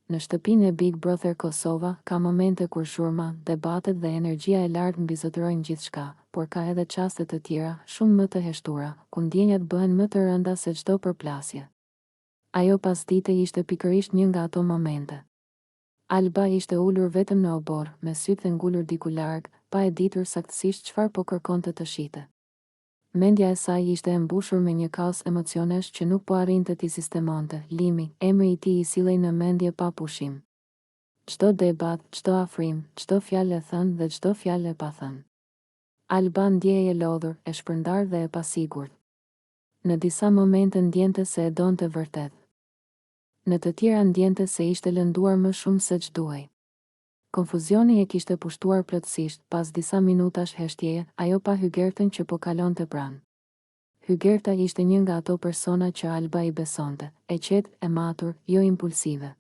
Në shtëpinë e Big Brother Kosova, ka momente kur zhurma, debatet dhe energjia e lartë mbizotërojnë gjithçka, por ka edhe çaste të tjera, shumë më të heshtura, ku ndjenjat bëhen më të rënda se çdo përplasje. Ajo pasdite ishte pikërisht një nga ato momente. Alba ishte ulur vetëm në obor, me sytë ngulur diku larg, pa e ditur saktësisht çfarë po kërkonte të shite. Mendja e saj ishte e mbushur me një kaos emocionesh që nuk po arrinte t'i sistemonte. Limi, emri i tij i sillej në mendje pa pushim. Çdo debat, çdo afrim, çdo fjalë e thënë dhe çdo fjalë e pa thënë. Alba ndjehej e lodhur, e shpërndar dhe e pasigurt. Në disa momente ndjente se e donte vërtet. Në të tjera ndjente se ishte lënduar më shumë se ç'duhej. Konfuzioni e kishte pushtuar plotësisht, pas disa minutash heshtjeje, ajo pa Hygertën që po kalonte pranë. Hygerta ishte një nga ato persona që Alba i besonte, e qetë, e matur, jo impulsive.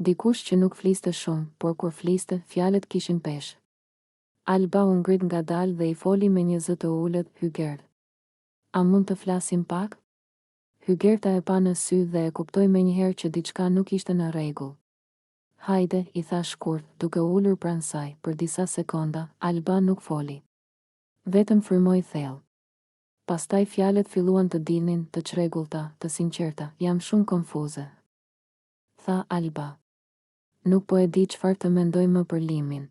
Dikush që nuk fliste shumë, por kur fliste, fjalët kishin peshë. Alba u ngrit ngadalë dhe i foli me një zë të ulët, Hygert. A mund të flasim pak? Hygerta e pa në sy dhe e kuptoi menjëherë që diçka nuk ishte në rregull. Hajde, i tha shkurt, duke ulur pranë saj, për disa sekonda, Alba nuk foli. Vetëm frymoi thellë. Pastaj fjalët filluan të dilnin, të çrregullta, të sinqerta, jam shumë konfuze. Tha Alba. Nuk po e di çfarë të mendoj më për Limin.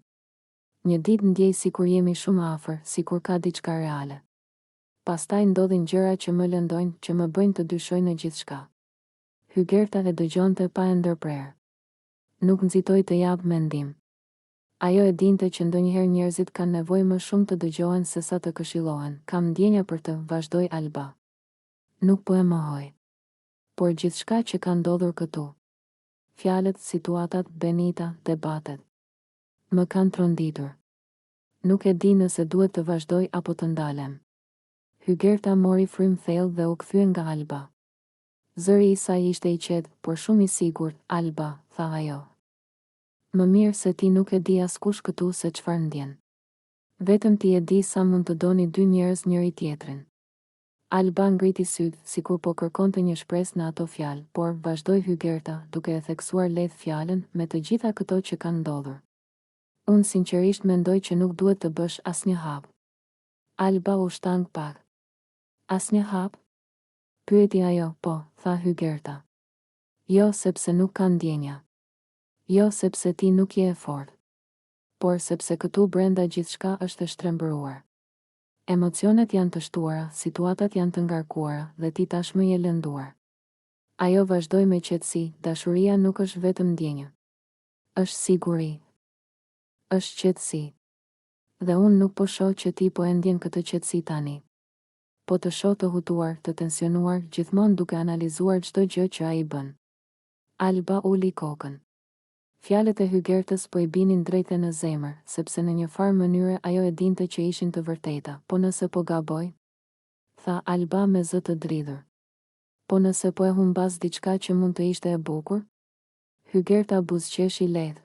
Një ditë ndjej sikur jemi shumë afër, sikur ka diçka reale. Pastaj ndodhin gjëra që më lëndojnë, që më bëjnë të dyshoj në gjithçka. Hygerta e dëgjonte pa e ndërprerë. Nuk nxitoi të jap mendim. Ajo e dinte që ndonjëherë njerëzit kanë nevojë më shumë të dëgjohen se sa të këshillohen. Kam ndjenja për të, vazhdoi Alba. Nuk po e mohoj. Por gjithçka që ka ndodhur këtu. Fjalët, situatat, Benita, debatet. Më kanë tronditur. Nuk e di nëse duhet të vazhdoj apo të ndalem. Hygerta mori frym thellë dhe u kthye nga Alba. Zëri i saj ishte i qetë, por shumë i sigurt. Alba, tha ajo. Më mirë se ti nuk e di askush këtu se çfarë ndjen. Vetëm ti e di sa mund të doni dy njerëz njëri tjetrin. Alba ngriti syt, sikur po kërkonte një shpresë në ato fjalë, por vazhdoi Hygerta, duke e theksuar lehtë fjalën, me të gjitha këto që kanë ndodhur. Unë sinqerisht mendoj që nuk duhet të bësh asnjë hap. Alba u shtang pak. Asnjë hap? Pyeti ajo, po, tha Hygerta. Jo, sepse nuk ka ndjenja. Jo, sepse ti nuk je e fortë. Por sepse këtu brenda gjithçka është e shtrembëruar. Emocionet janë të shtuara, situatat janë të ngarkuara dhe ti tashmë je lënduar. Ajo vazhdoi me qetësi, dashuria nuk është vetëm ndjenjë. Është siguri. Është qetësi. Dhe unë nuk po shoh që ti po e ndjen këtë qetësi tani. Po të shoh të hutuar, të tensionuar, gjithmonë duke analizuar çdo gjë që ai bën. Alba uli kokën. Fjalët e Hygertës po i binin drejtë në zemër, sepse në një farë mënyre ajo e dinte që ishin të vërteta. Po nëse po gaboj? Tha Alba me zë të dridhur. Po nëse po e humbas diçka që mund të ishte e bukur? Hygerta buzëqeshi lehtë.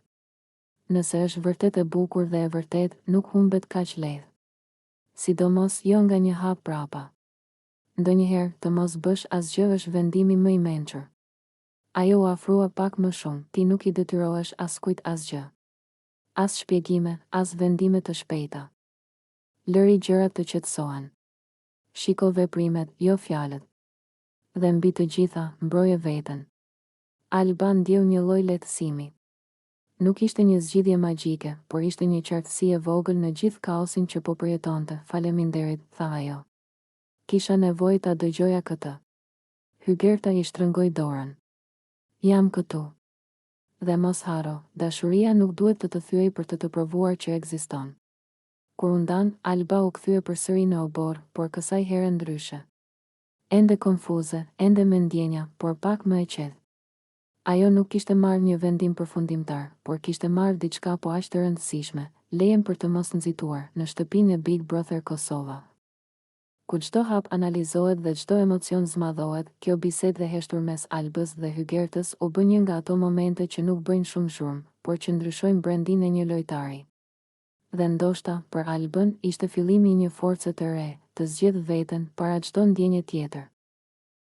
Nëse është vërtet e bukur dhe e vërtet, nuk humbet kaq lehtë. Sidomos jo nga një hap prapa. Ndonjëherë të mos bësh asgjë është vendimi më i mençur. Ajo u afrua pak më shumë, ti nuk i detyrohesh askujt asgjë. As shpjegime, as vendime të shpejta. Lëri gjërat të qetësohen. Shiko veprimet, jo fjalët. Dhe mbi të gjitha, mbroje veten. Alba ndjeu një lloj lehtësimi. Nuk ishte një zgjidhje magjike, por ishte një qartësi e vogël në gjithë kaosin që po përjetonte. Faleminderit, tha ajo. Kisha nevojë ta dëgjoja këtë. Hygerta i shtrëngoi dorën. Jam këtu. Dhe mos haro, dashuria nuk duhet të thyej për të provuar që ekziston. Kur u ndan, Alba u kthye përsëri në obor, por kësaj herë ndryshe. Ende konfuze, ende me ndjenja, por pak më e qetë. Ajo nuk kishte marrë një vendim përfundimtar, por kishte marrë diçka po aq të rëndësishme, lejen për të mos nxituar në shtëpinë e Big Brother Kosova. Ku çdo hap analizohet dhe çdo emocion zmadhohet, kjo bisedë e heshtur mes Albës dhe Hygertës u bë një nga ato momente që nuk bëjnë shumë zhurmë, por që ndryshojnë brendin e një lojtari. Dhe ndoshta, për Albën, ishte fillimi i një force të re, të zgjedh veten para çdo ndjenje tjetër.